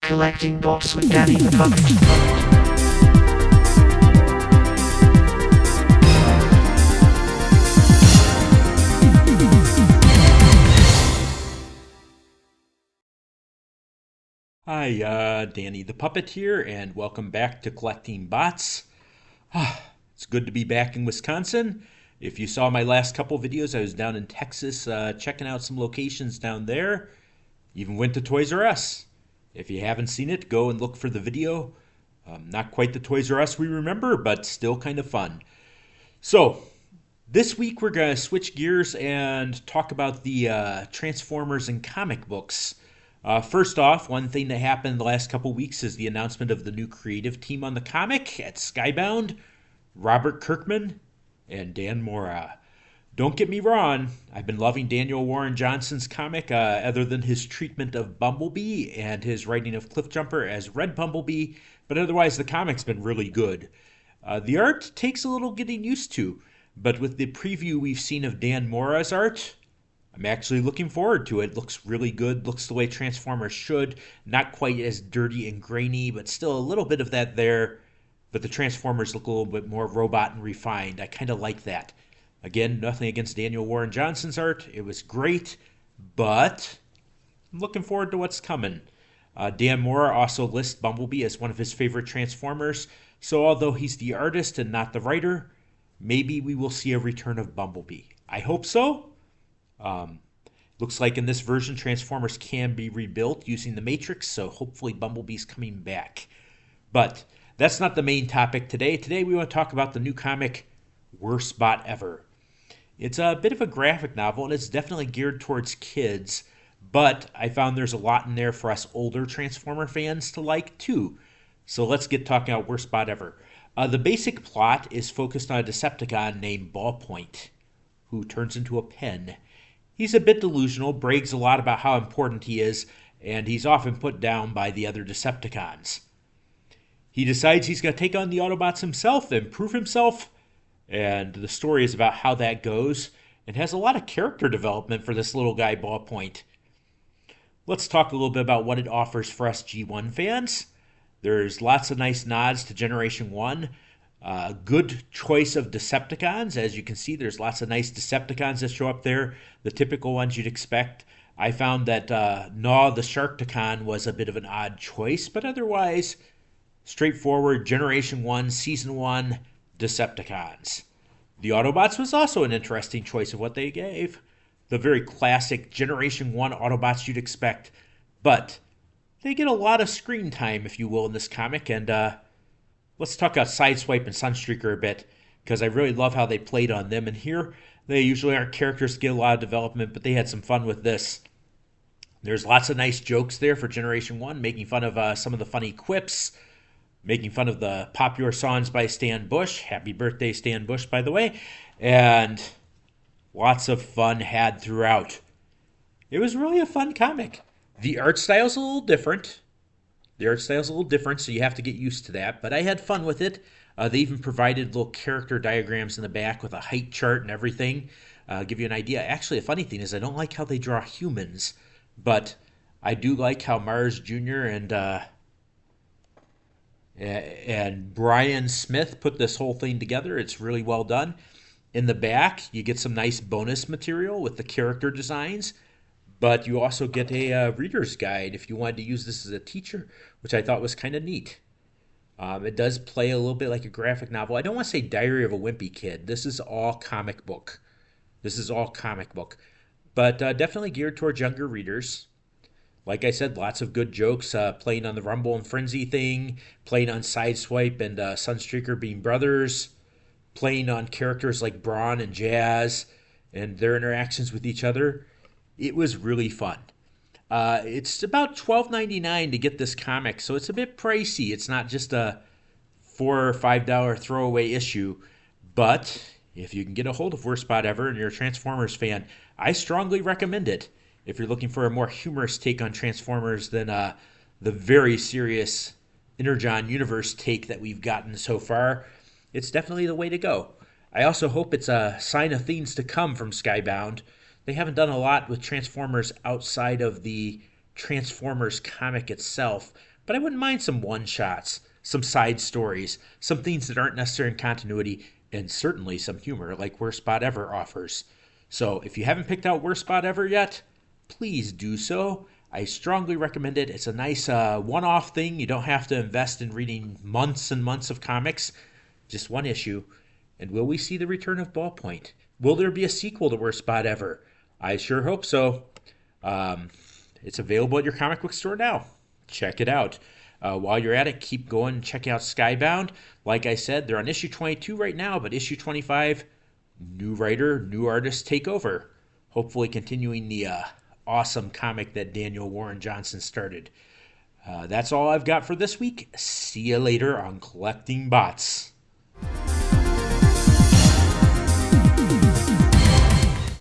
Collecting Books with Danny the Puppet. Hi, Danny the Puppet here, and welcome back to Collecting Bots. It's good to be back in Wisconsin. If you saw my last couple videos, I was down in Texas checking out some locations down there. Even went to Toys R Us. If you haven't seen it, go and look for the video. Not quite the Toys R Us we remember, but still kind of fun. So, this week we're going to switch gears and talk about the Transformers and comic books. First off, one thing that happened the last couple weeks is the announcement of the new creative team on the comic at Skybound, Robert Kirkman and Dan Mora. Don't get me wrong, I've been loving Daniel Warren Johnson's comic, other than his treatment of Bumblebee and his writing of Cliffjumper as Red Bumblebee, but otherwise the comic's been really good. The art takes a little getting used to, but with the preview we've seen of Dan Mora's art, I'm actually looking forward to it. Looks really good, looks the way Transformers should. Not quite as dirty and grainy, but still a little bit of that there. But the Transformers look a little bit more robot and refined. I kind of like that. Again, nothing against Daniel Warren Johnson's art. It was great, but I'm looking forward to what's coming. Dan Mora also lists Bumblebee as one of his favorite Transformers, so although he's the artist and not the writer, maybe we will see a return of Bumblebee. I hope so. Looks like in this version, Transformers can be rebuilt using the Matrix, so hopefully Bumblebee's coming back. But that's not the main topic today. Today we want to talk about the new comic, Worst Bot Ever. It's a bit of a graphic novel, and it's definitely geared towards kids, but I found there's a lot in there for us older Transformer fans to like too. So let's get talking about Worst Bot Ever. The basic plot is focused on a Decepticon named Ballpoint, who turns into a pen. He's a bit delusional, brags a lot about how important he is, and he's often put down by the other Decepticons. He decides he's going to take on the Autobots himself and prove himself, and the story is about how that goes, and has a lot of character development for this little guy, Ballpoint. Let's talk a little bit about what it offers for us G1 fans. There's lots of nice nods to Generation 1. Good choice of Decepticons. As you can see, there's lots of nice Decepticons that show up there, the typical ones you'd expect. I found that Gnaw the Sharkticon was a bit of an odd choice, but otherwise, straightforward Generation 1, Season 1 Decepticons. The Autobots was also an interesting choice of what they gave. The very classic Generation 1 Autobots you'd expect, but they get a lot of screen time, if you will, in this comic, and let's talk about Sideswipe and Sunstreaker a bit, because I really love how they played on them. And here, they usually aren't characters that get a lot of development, but they had some fun with this. There's lots of nice jokes there for Generation 1, making fun of some of the funny quips, making fun of the popular songs by Stan Bush. Happy birthday, Stan Bush, by the way. And lots of fun had throughout. It was really a fun comic. The art style's a little different. So you have to get used to that. But I had fun with it. They even provided little character diagrams in the back with a height chart and everything. Give you an idea. Actually, a funny thing is I don't like how they draw humans, but I do like how Mars Jr. and Brian Smith put this whole thing together. It's really well done. In the back, you get some nice bonus material with the character designs. But you also get a reader's guide if you wanted to use this as a teacher, which I thought was kind of neat. It does play a little bit like a graphic novel. I don't want to say Diary of a Wimpy Kid. This is all comic book. But definitely geared towards younger readers. Like I said, lots of good jokes, playing on the Rumble and Frenzy thing, playing on Sideswipe and Sunstreaker being brothers, playing on characters like Brawn and Jazz and their interactions with each other. It was really fun. It's about $12.99 to get this comic, so it's a bit pricey. It's not just a $4 or $5 throwaway issue, but if you can get a hold of Worst Bot Ever and you're a Transformers fan, I strongly recommend it. If you're looking for a more humorous take on Transformers than the very serious Energon Universe take that we've gotten so far, it's definitely the way to go. I also hope it's a sign of things to come from Skybound. They haven't done a lot with Transformers outside of the Transformers comic itself, but I wouldn't mind some one-shots, some side stories, some things that aren't necessary in continuity, and certainly some humor like Worst Spot Ever offers. So if you haven't picked out Worst Spot Ever yet, please do so. I strongly recommend it. It's a nice one-off thing. You don't have to invest in reading months and months of comics. Just one issue. And will we see the return of Ballpoint? Will there be a sequel to Worst Spot Ever? I sure hope so. It's available at your comic book store now. Check it out. While you're at it, keep going and check out Skybound. Like I said, they're on issue 22 right now, but issue 25, new writer, new artist take over. Hopefully continuing the awesome comic that Daniel Warren Johnson started. That's all I've got for this week. See you later on Collecting Bots.